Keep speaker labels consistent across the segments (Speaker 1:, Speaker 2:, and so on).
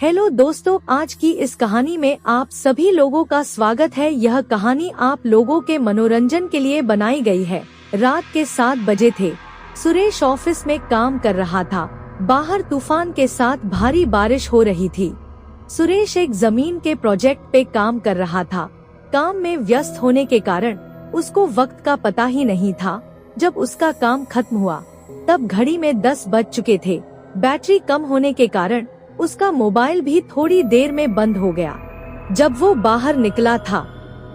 Speaker 1: Hello दोस्तों, आज की इस कहानी में आप सभी लोगों का स्वागत है। यह कहानी आप लोगों के मनोरंजन के लिए बनाई गई है। रात के 7 बजे थे। सुरेश ऑफिस में काम कर रहा था। बाहर तूफान के साथ भारी बारिश हो रही थी। सुरेश एक जमीन के प्रोजेक्ट पे काम कर रहा था। काम में व्यस्त होने के कारण उसको वक्त का पता ही नहीं था। जब उसका काम खत्म हुआ तब घड़ी में 10 बज चुके थे। बैटरी कम होने के कारण उसका मोबाइल भी थोड़ी देर में बंद हो गया। जब वो बाहर निकला था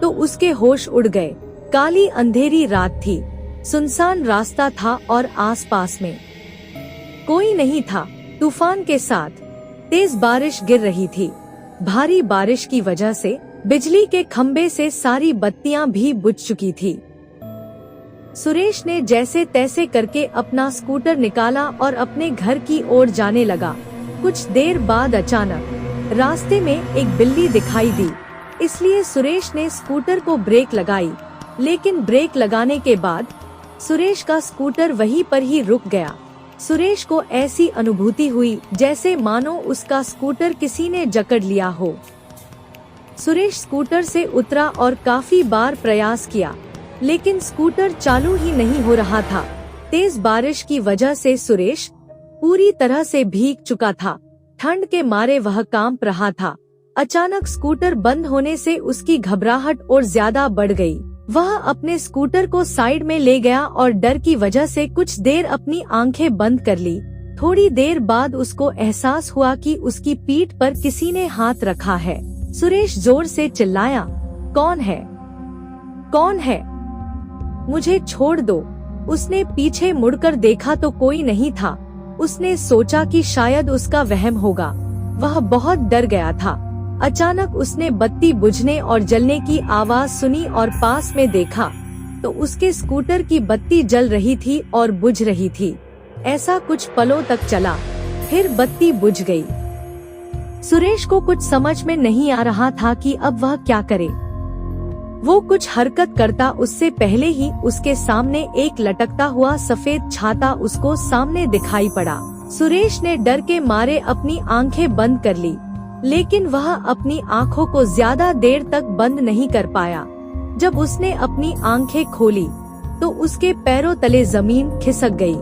Speaker 1: तो उसके होश उड़ गए। काली अंधेरी रात थी, सुनसान रास्ता था और आसपास में कोई नहीं था। तूफान के साथ तेज बारिश गिर रही थी। भारी बारिश की वजह से बिजली के खंबे से सारी बत्तियां भी बुझ चुकी थी। सुरेश ने जैसे तैसे करके अपना स्कूटर निकाला और अपने घर की ओर जाने लगा। कुछ देर बाद अचानक रास्ते में एक बिल्ली दिखाई दी, इसलिए सुरेश ने स्कूटर को ब्रेक लगाई। लेकिन ब्रेक लगाने के बाद सुरेश का स्कूटर वहीं पर ही रुक गया। सुरेश को ऐसी अनुभूति हुई जैसे मानो उसका स्कूटर किसी ने जकड़ लिया हो। सुरेश स्कूटर से उतरा और काफी बार प्रयास किया, लेकिन स्कूटर चालू ही नहीं हो रहा था। तेज बारिश की वजह से सुरेश पूरी तरह से भीग चुका था। ठंड के मारे वह कांप रहा था। अचानक स्कूटर बंद होने से उसकी घबराहट और ज्यादा बढ़ गई। वह अपने स्कूटर को साइड में ले गया और डर की वजह से कुछ देर अपनी आंखें बंद कर ली। थोड़ी देर बाद उसको एहसास हुआ कि उसकी पीठ पर किसी ने हाथ रखा है। सुरेश जोर से चिल्लाया, कौन है? कौन है? मुझे छोड़ दो। उसने पीछे मुड़कर देखा तो कोई नहीं था। उसने सोचा कि शायद उसका वहम होगा। वह बहुत डर गया था। अचानक उसने बत्ती बुझने और जलने की आवाज सुनी और पास में देखा तो उसके स्कूटर की बत्ती जल रही थी और बुझ रही थी। ऐसा कुछ पलों तक चला, फिर बत्ती बुझ गई। सुरेश को कुछ समझ में नहीं आ रहा था कि अब वह क्या करे। वो कुछ हरकत करता उससे पहले ही उसके सामने एक लटकता हुआ सफेद छाता उसको सामने दिखाई पड़ा। सुरेश ने डर के मारे अपनी आंखें बंद कर ली, लेकिन वह अपनी आंखों को ज्यादा देर तक बंद नहीं कर पाया। जब उसने अपनी आंखें खोली तो उसके पैरों तले जमीन खिसक गई।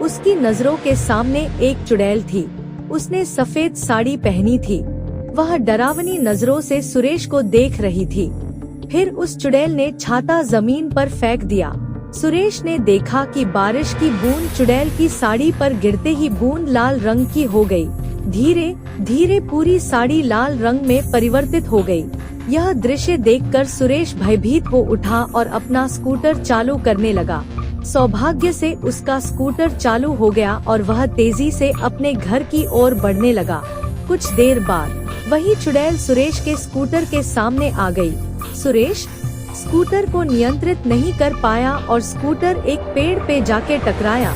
Speaker 1: उसकी नजरों के सामने एक चुड़ैल थी। उसने सफेद साड़ी पहनी थी। वह डरावनी नजरों से सुरेश को देख रही थी। फिर उस चुड़ैल ने छाता जमीन पर फेंक दिया। सुरेश ने देखा कि बारिश की बूंद चुड़ैल की साड़ी पर गिरते ही बूंद लाल रंग की हो गई। धीरे धीरे पूरी साड़ी लाल रंग में परिवर्तित हो गई। यह दृश्य देखकर सुरेश भयभीत हो उठा और अपना स्कूटर चालू करने लगा। सौभाग्य से उसका स्कूटर चालू हो गया और वह तेजी से अपने घर की ओर बढ़ने लगा। कुछ देर बाद वही चुड़ैल सुरेश के स्कूटर के सामने आ गई। सुरेश स्कूटर को नियंत्रित नहीं कर पाया और स्कूटर एक पेड़ पे जाके टकराया।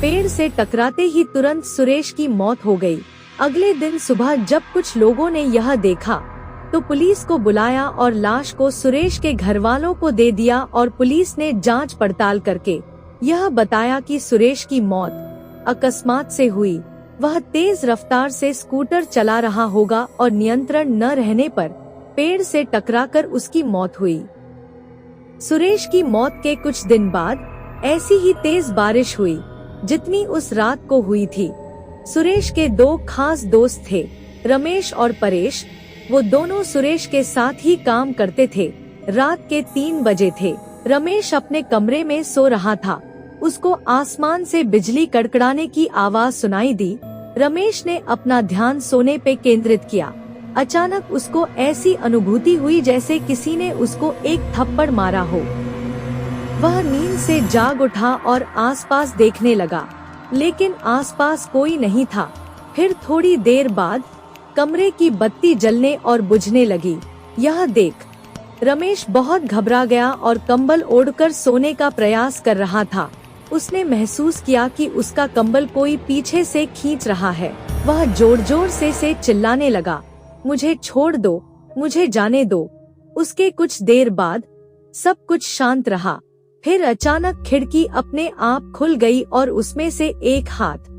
Speaker 1: पेड़ से टकराते ही तुरंत सुरेश की मौत हो गई। अगले दिन सुबह जब कुछ लोगों ने यह देखा तो पुलिस को बुलाया और लाश को सुरेश के घर वालों को दे दिया और पुलिस ने जांच पड़ताल करके यह बताया कि सुरेश की मौत अकस्मात से हुई। वह तेज रफ्तार से स्कूटर चला रहा होगा और नियंत्रण न रहने पर पेड़ से टकराकर उसकी मौत हुई। सुरेश की मौत के कुछ दिन बाद ऐसी ही तेज बारिश हुई जितनी उस रात को हुई थी। सुरेश के 2 खास दोस्त थे, रमेश और परेश। वो दोनों सुरेश के साथ ही काम करते थे। रात के 3 बजे थे। रमेश अपने कमरे में सो रहा था। उसको आसमान से बिजली कड़कड़ाने की आवाज सुनाई दी। रमेश ने अपना ध्यान सोने पे केंद्रित किया। अचानक उसको ऐसी अनुभूति हुई जैसे किसी ने उसको एक थप्पड़ मारा हो। वह नींद से जाग उठा और आसपास देखने लगा, लेकिन आसपास कोई नहीं था। फिर थोड़ी देर बाद कमरे की बत्ती जलने और बुझने लगी। यह देख रमेश बहुत घबरा गया और कंबल ओढ़कर सोने का प्रयास कर रहा था। उसने महसूस किया कि उसका कंबल कोई पीछे से खींच रहा है। वह जोर जोर से चिल्लाने लगा, मुझे छोड़ दो, मुझे जाने दो। उसके कुछ देर बाद सब कुछ शांत रहा। फिर अचानक खिड़की अपने आप खुल गई और उसमें से एक हाथ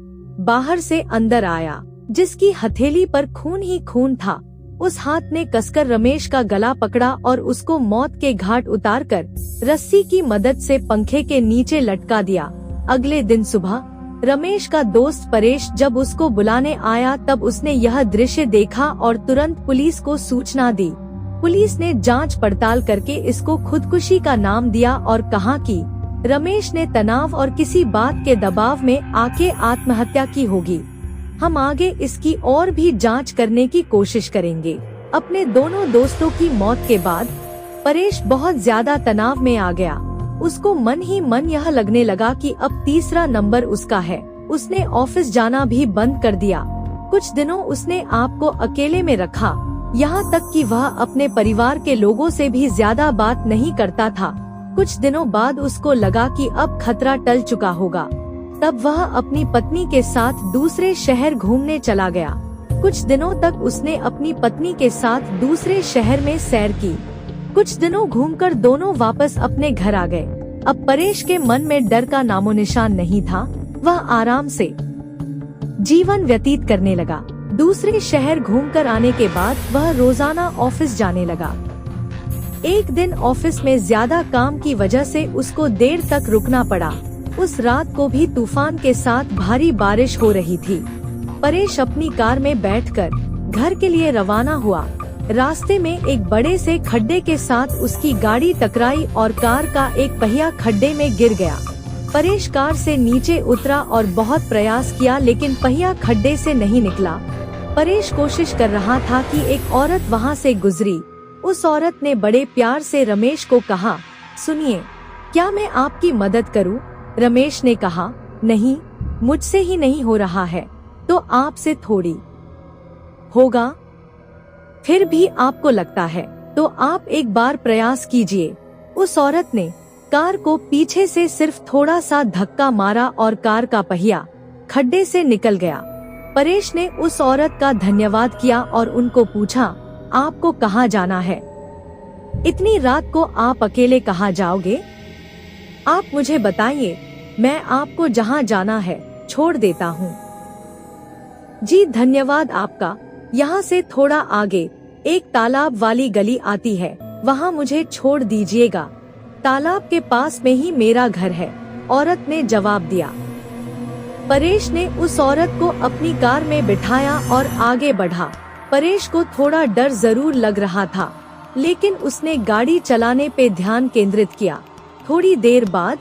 Speaker 1: बाहर से अंदर आया। जिसकी हथेली पर खून ही खून था। उस हाथ ने कसकर रमेश का गला पकड़ा और उसको मौत के घाट उतारकर रस्सी की मदद से पंखे के नीचे लटका दिया। अगले दिन सुबह रमेश का दोस्त परेश जब उसको बुलाने आया तब उसने यह दृश्य देखा और तुरंत पुलिस को सूचना दी। पुलिस ने जांच पड़ताल करके इसको खुदकुशी का नाम दिया और कहा कि रमेश ने तनाव और किसी बात के दबाव में आके आत्महत्या की होगी। हम आगे इसकी और भी जांच करने की कोशिश करेंगे। अपने दोनों दोस्तों की मौत के बाद परेश बहुत ज्यादा तनाव में आ गया। उसको मन ही मन यह लगने लगा कि अब तीसरा नंबर उसका है। उसने ऑफिस जाना भी बंद कर दिया। कुछ दिनों उसने आप को अकेले में रखा, यहाँ तक कि वह अपने परिवार के लोगों से भी ज्यादा बात नहीं करता था। कुछ दिनों बाद उसको लगा कि अब खतरा टल चुका होगा। तब वह अपनी पत्नी के साथ दूसरे शहर घूमने चला गया। कुछ दिनों तक उसने अपनी पत्नी के साथ दूसरे शहर में सैर की। कुछ दिनों घूमकर दोनों वापस अपने घर आ गए। अब परेश के मन में डर का नामो निशान नहीं था। वह आराम से जीवन व्यतीत करने लगा। दूसरे शहर घूमकर आने के बाद वह रोजाना ऑफिस जाने लगा। एक दिन ऑफिस में ज्यादा काम की वजह से उसको देर तक रुकना पड़ा। उस रात को भी तूफान के साथ भारी बारिश हो रही थी। परेश अपनी कार में बैठकर घर के लिए रवाना हुआ। रास्ते में एक बड़े से खड्डे के साथ उसकी गाड़ी टकराई और कार का एक पहिया खड्डे में गिर गया। परेश कार से नीचे उतरा और बहुत प्रयास किया लेकिन पहिया खड्डे से नहीं निकला। परेश कोशिश कर रहा था कि एक औरत वहाँ से गुजरी। उस औरत ने बड़े प्यार से रमेश को कहा, सुनिए, क्या मैं आपकी मदद करूं? रमेश ने कहा, नहीं, मुझसे ही नहीं हो रहा है तो आपसे थोड़ी होगा। फिर भी आपको लगता है तो आप एक बार प्रयास कीजिए। उस औरत ने कार को पीछे से सिर्फ थोड़ा सा धक्का मारा और कार का पहिया खड्डे से निकल गया। परेश ने उस औरत का धन्यवाद किया और उनको पूछा, आपको कहाँ जाना है? इतनी रात को आप अकेले कहाँ जाओगे? आप मुझे बताइए, मैं आपको जहाँ जाना है छोड़ देता हूँ। जी धन्यवाद आपका। यहाँ से थोड़ा आगे एक तालाब वाली गली आती है, वहाँ मुझे छोड़ दीजिएगा। तालाब के पास में ही मेरा घर है, औरत ने जवाब दिया। परेश ने उस औरत को अपनी कार में बिठाया और आगे बढ़ा। परेश को थोड़ा डर जरूर लग रहा था, लेकिन उसने गाड़ी चलाने पे ध्यान केंद्रित किया। थोड़ी देर बाद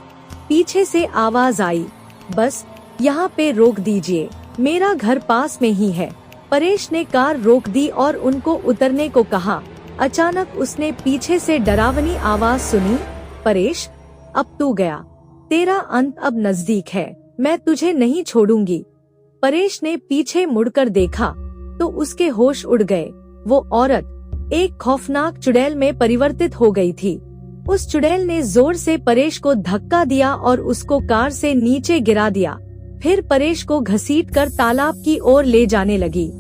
Speaker 1: पीछे से आवाज आई, बस यहाँ पे रोक दीजिए, मेरा घर पास में ही है। परेश ने कार रोक दी और उनको उतरने को कहा। अचानक उसने पीछे से डरावनी आवाज सुनी, परेश, अब तू गया, तेरा अंत अब नजदीक है, मैं तुझे नहीं छोड़ूंगी। परेश ने पीछे मुड़कर देखा तो उसके होश उड़ गए। वो औरत एक खौफनाक चुड़ैल में परिवर्तित हो गई थी। उस चुड़ैल ने जोर से परेश को धक्का दिया और उसको कार से नीचे गिरा दिया। फिर परेश को घसीटकर तालाब की ओर ले जाने लगी।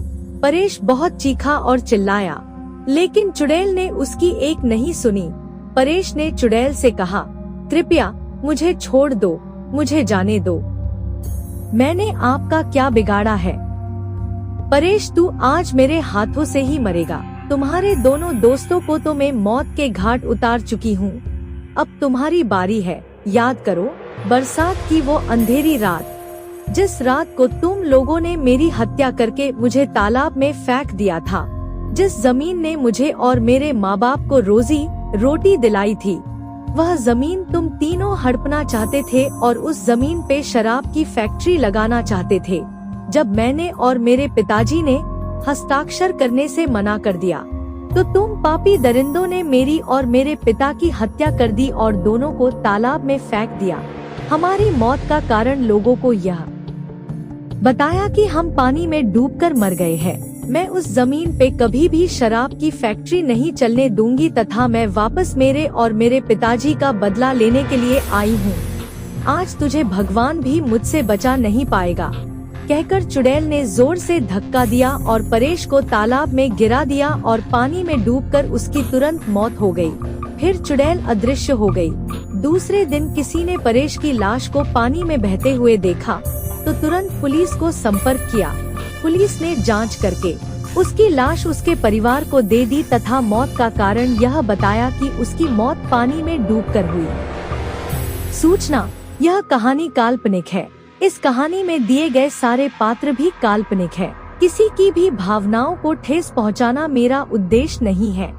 Speaker 1: परेश बहुत चीखा और चिल्लाया, लेकिन चुड़ैल ने उसकी एक नहीं सुनी। परेश ने चुड़ैल से कहा, कृपया मुझे छोड़ दो, मुझे जाने दो, मैंने आपका क्या बिगाड़ा है? परेश, तू आज मेरे हाथों से ही मरेगा। तुम्हारे दोनों दोस्तों को तो मैं मौत के घाट उतार चुकी हूँ, अब तुम्हारी बारी है। याद करो बरसात की वो अंधेरी रात, जिस रात को तुम लोगों ने मेरी हत्या करके मुझे तालाब में फेंक दिया था, जिस जमीन ने मुझे और मेरे माँ बाप को रोजी रोटी दिलाई थी, वह जमीन तुम तीनों हड़पना चाहते थे और उस जमीन पे शराब की फैक्ट्री लगाना चाहते थे। जब मैंने और मेरे पिताजी ने हस्ताक्षर करने से मना कर दिया, तो तुम पापी दरिंदों ने मेरी और मेरे पिता की हत्या कर दी और दोनों को तालाब में फेंक दिया। हमारी मौत का कारण लोगों को यह बताया कि हम पानी में डूबकर मर गए हैं। मैं उस जमीन पे कभी भी शराब की फैक्ट्री नहीं चलने दूंगी तथा मैं वापस मेरे और मेरे पिताजी का बदला लेने के लिए आई हूँ। आज तुझे भगवान भी मुझसे बचा नहीं पाएगा, कहकर चुड़ैल ने जोर से धक्का दिया और परेश को तालाब में गिरा दिया और पानी में डूबकर उसकी तुरंत मौत हो गई। फिर चुड़ैल अदृश्य हो गई। दूसरे दिन किसी ने परेश की लाश को पानी में बहते हुए देखा तो तुरंत पुलिस को संपर्क किया। पुलिस ने जांच करके उसकी लाश उसके परिवार को दे दी तथा मौत का कारण यह बताया कि उसकी मौत पानी में डूबकर हुई। सूचना, यह कहानी काल्पनिक है। इस कहानी में दिए गए सारे पात्र भी काल्पनिक है। किसी की भी भावनाओं को ठेस पहुंचाना मेरा उद्देश्य नहीं है।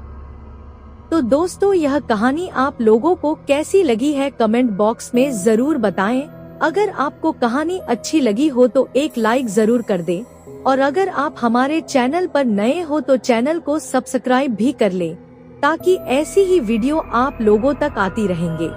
Speaker 1: तो दोस्तों, यह कहानी आप लोगों को कैसी लगी है कमेंट बॉक्स में जरूर बताएं। अगर आपको कहानी अच्छी लगी हो तो एक लाइक जरूर कर दें और अगर आप हमारे चैनल पर नए हो तो चैनल को सब्सक्राइब भी कर लें ताकि ऐसी ही वीडियो आप लोगों तक आती रहेंगे।